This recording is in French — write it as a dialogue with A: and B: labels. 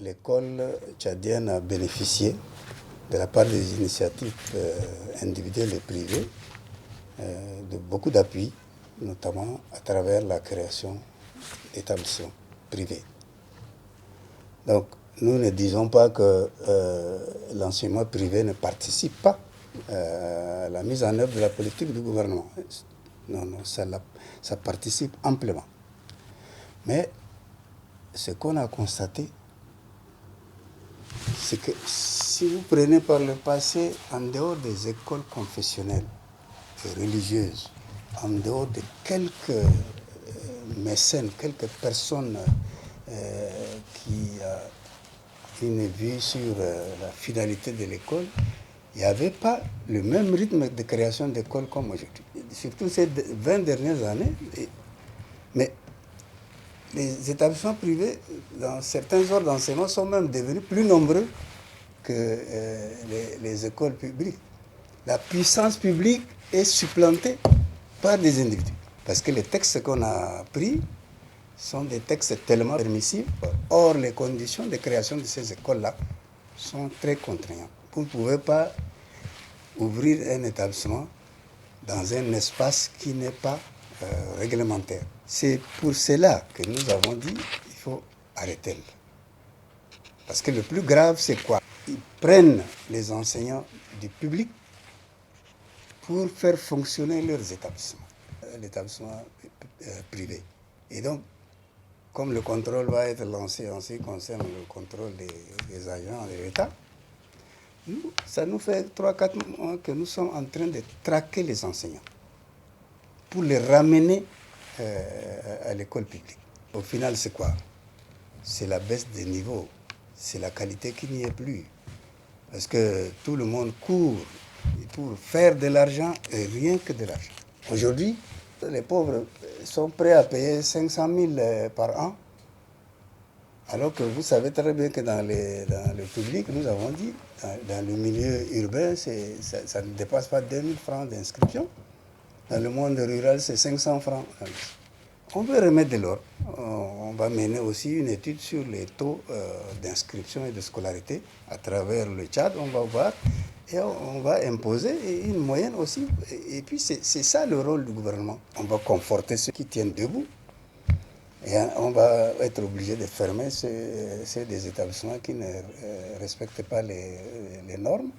A: l'école tchadienne a bénéficié de la part des initiatives individuelles et privées de beaucoup d'appui, notamment à travers la création d'établissements privés. Donc, nous ne disons pas que l'enseignement privé ne participe pas à la mise en œuvre de la politique du gouvernement. Non, ça participe amplement. Mais ce qu'on a constaté, c'est que si vous prenez par le passé, en dehors des écoles confessionnelles et religieuses, en dehors de quelques mécènes, quelques personnes qui ont une vue sur la finalité de l'école, il n'y avait pas le même rythme de création d'écoles comme aujourd'hui. Surtout ces 20 dernières années. Mais les établissements privés, dans certains ordres d'enseignement, sont même devenus plus nombreux que les écoles publiques. La puissance publique est supplantée par des individus. Parce que les textes qu'on a pris sont des textes tellement permissifs. Or, les conditions de création de ces écoles-là sont très contraignantes. Vous ne pouvez pas ouvrir un établissement dans un espace qui n'est pas réglementaire. C'est pour cela que nous avons dit qu'il faut arrêter. Parce que le plus grave, c'est quoi? Ils prennent les enseignants du public pour faire fonctionner leurs établissements, l'établissement privé. Et donc, comme le contrôle va être lancé en ce qui concerne le contrôle des agents de l'État, ça nous fait 3-4 mois que nous sommes en train de traquer les enseignants pour les ramener à l'école publique. Au final, c'est quoi? C'est la baisse des niveaux, c'est la qualité qui n'y est plus. Parce que tout le monde court pour faire de l'argent et rien que de l'argent. Aujourd'hui, les pauvres sont prêts à payer 500 000 par an, alors que vous savez très bien que dans le public, nous avons dit, dans le milieu urbain, ça ne dépasse pas 2000 francs d'inscription. Dans le monde rural, c'est 500 francs. On veut remettre de l'ordre. On va mener aussi une étude sur les taux d'inscription et de scolarité à travers le Tchad. On va voir et on va imposer une moyenne aussi. Et puis c'est ça le rôle du gouvernement. On va conforter ceux qui tiennent debout. Et on va être obligé de fermer des établissements qui ne respectent pas les normes.